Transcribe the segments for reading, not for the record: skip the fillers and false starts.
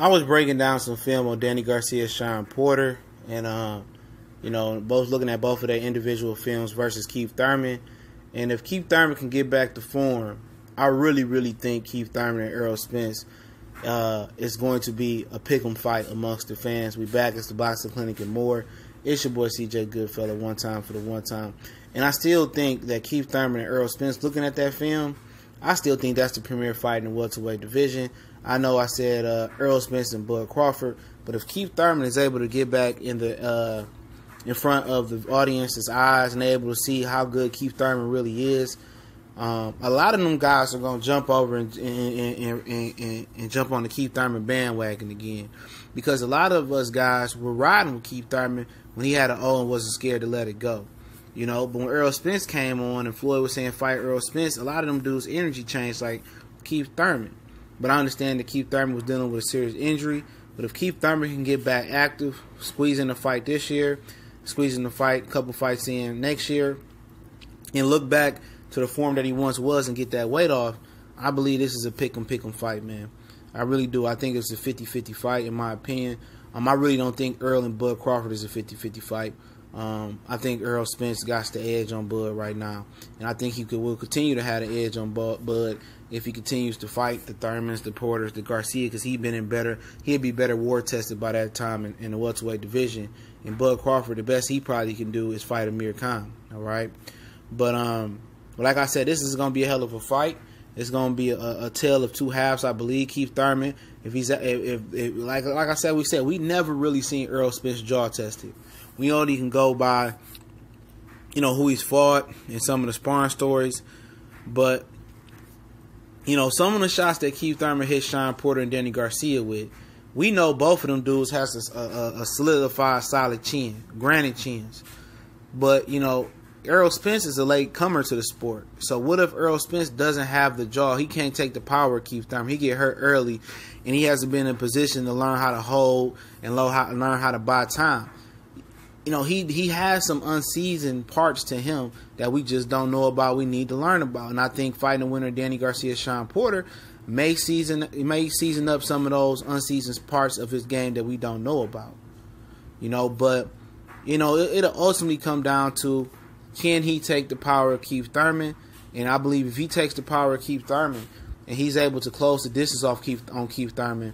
was breaking down some film on Danny Garcia, Sean Porter, and both looking at both of their individual films versus Keith Thurman. And if Keith Thurman can get back to form, I really, really think Keith Thurman and Errol Spence is going to be a pick'em fight amongst the fans. We back. It's the Boxing Clinic and more. It's your boy CJ Goodfellow, one time for the one time. And I still think that Keith Thurman and Errol Spence, looking at that film, I still think that's the premier fight in the welterweight division. I know I said Errol Spence and Bud Crawford, but if Keith Thurman is able to get back in front of the audience's eyes and able to see how good Keith Thurman really is, a lot of them guys are going to jump over and jump on the Keith Thurman bandwagon again, because a lot of us guys were riding with Keith Thurman when he had an O and wasn't scared to let it go. But when Errol Spence came on and Floyd was saying fight Errol Spence, a lot of them dudes' energy changed like Keith Thurman. But I understand that Keith Thurman was dealing with a serious injury. But if Keith Thurman can get back active, squeeze in the fight this year, squeeze in the fight, a couple fights in next year, and look back to the form that he once was and get that weight off, I believe this is a pick 'em fight, man. I really do. I think it's a 50-50 fight, in my opinion. I really don't think Errol and Bud Crawford is a 50-50 fight. I think Errol Spence got the edge on Bud right now, and I think he will continue to have the edge on Bud if he continues to fight the Thurmans, the Porters, the Garcia, because he'd be better war tested by that time in the welterweight division. And Bud Crawford, the best he probably can do is fight Amir Khan. All right, but like I said, this is going to be a hell of a fight. It's going to be a tale of two halves, I believe. Keith Thurman, like I said, we never really seen Errol Spence jaw tested. We only can go by, who he's fought and some of the sparring stories. But, some of the shots that Keith Thurman hit Sean Porter and Danny Garcia with, we know both of them dudes has a solidified, solid chin, granite chins. But, Errol Spence is a late comer to the sport. So what if Errol Spence doesn't have the jaw? He can't take the power of Keith Thurman. He get hurt early, and he hasn't been in position to learn how to hold and learn how to buy time. He has some unseasoned parts to him that we just don't know about, we need to learn about. And I think fighting the winner Danny Garcia, Sean Porter may season up some of those unseasoned parts of his game that we don't know about. But it'll ultimately come down to, can he take the power of Keith Thurman? And I believe if he takes the power of Keith Thurman and he's able to close the distance off Keith Thurman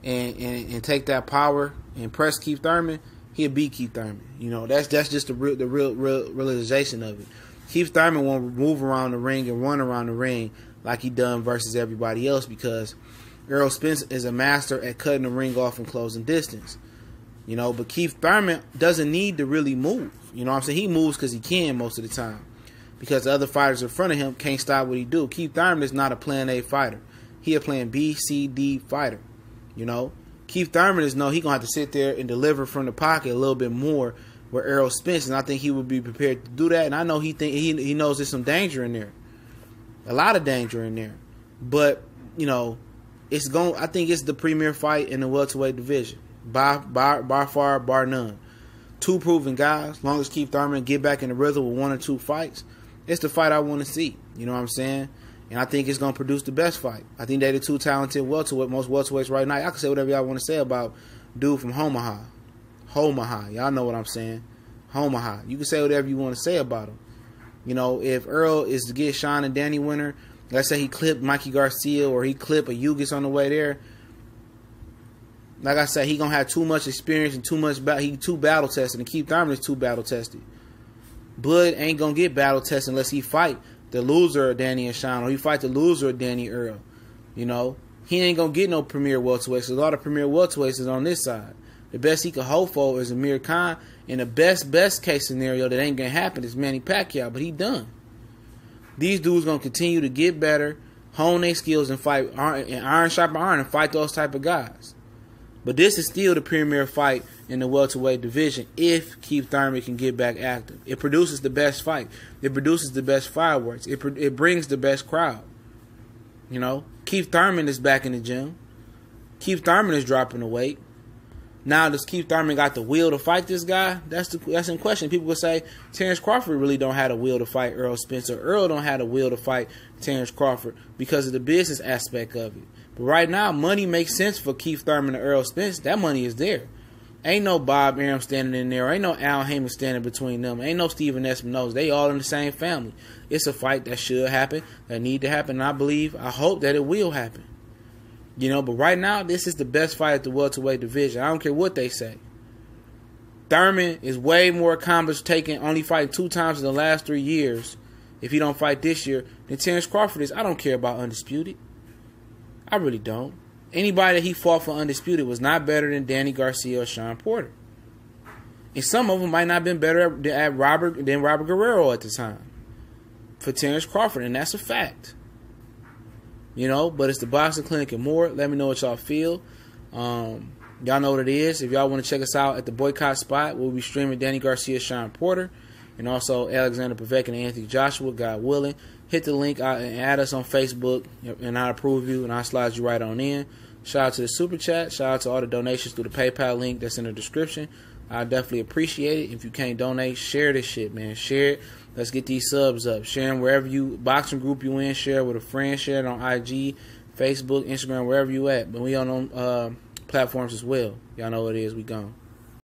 and take that power and press Keith Thurman, he'll beat Keith Thurman. That's just the real realization of it. Keith Thurman won't move around the ring and run around the ring like he done versus everybody else, because Errol Spence is a master at cutting the ring off and closing distance. But Keith Thurman doesn't need to really move. What I'm saying? He moves because he can most of the time, because the other fighters in front of him can't stop what he do. Keith Thurman is not a plan A fighter. He a plan B, C, D fighter. Keith Thurman is he gonna have to sit there and deliver from the pocket a little bit more with Errol Spence, and I think he would be prepared to do that. And I know he knows there's some danger in there, a lot of danger in there. But I think it's the premier fight in the welterweight division by far, bar none. Two proven guys. As long as Keith Thurman get back in the rhythm with one or two fights, it's the fight I want to see. You know what I'm saying? And I think it's going to produce the best fight. I think they're the two talented most welterweights right now. I can say whatever y'all want to say about dude from Omaha. Y'all know what I'm saying. Omaha. You can say whatever you want to say about him. If Errol is to get Sean and Danny winner, let's say he clipped Mikey Garcia or he clipped a Ugis on the way there, like I said, he going to have too much experience and he too battle tested, and Keith Thurman is too battle tested. Bud ain't going to get battle tested unless he fight the loser of Danny and Sean, or he fight the loser of Danny Earl. He ain't going to get no premier welterweights. A lot of premier welterweights is on this side. The best he could hope for is Amir Khan, and the best case scenario that ain't going to happen is Manny Pacquiao, but he done. These dudes going to continue to get better, hone their skills, and fight and iron sharpen iron and fight those type of guys. But this is still the premier fight in the welterweight division if Keith Thurman can get back active. It produces the best fight. It produces the best fireworks. It brings the best crowd. Keith Thurman is back in the gym. Keith Thurman is dropping the weight. Now, does Keith Thurman got the will to fight this guy? That's in question. People would say Terrence Crawford really don't have the will to fight Errol Spence, or Errol don't have the will to fight Terrence Crawford because of the business aspect of it. But right now, money makes sense for Keith Thurman and Errol Spence. That money is there. Ain't no Bob Arum standing in there. Ain't no Al Heyman standing between them. Ain't no Stephen Espinosa. They all in the same family. It's a fight that should happen, that need to happen. And I hope that it will happen. You know, but right now, this is the best fight at the welterweight division. I don't care what they say. Thurman is way more accomplished, only fighting 2 times in the last 3 years, if he don't fight this year, than Terrence Crawford is. I don't care about Undisputed. I really don't. Anybody that he fought for Undisputed was not better than Danny Garcia or Sean Porter. And some of them might not have been better than Robert Guerrero at the time for Terrence Crawford, and that's a fact. You know, but it's the Boxing Clinic and more. Let me know what y'all feel. Y'all know what it is. If y'all want to check us out at the Boycott spot, we'll be streaming Danny Garcia, Sean Porter, and also Alexander Povetkin and Anthony Joshua, God willing. Hit the link and add us on Facebook, and I'll approve you, and I'll slide you right on in. Shout out to the Super Chat. Shout out to all the donations through the PayPal link that's in the description. I definitely appreciate it. If you can't donate, share this shit, man. Share it. Let's get these subs up. Share them wherever boxing group you in. Share it with a friend. Share it on IG, Facebook, Instagram, wherever you at. But we on platforms as well. Y'all know what it is. We gone.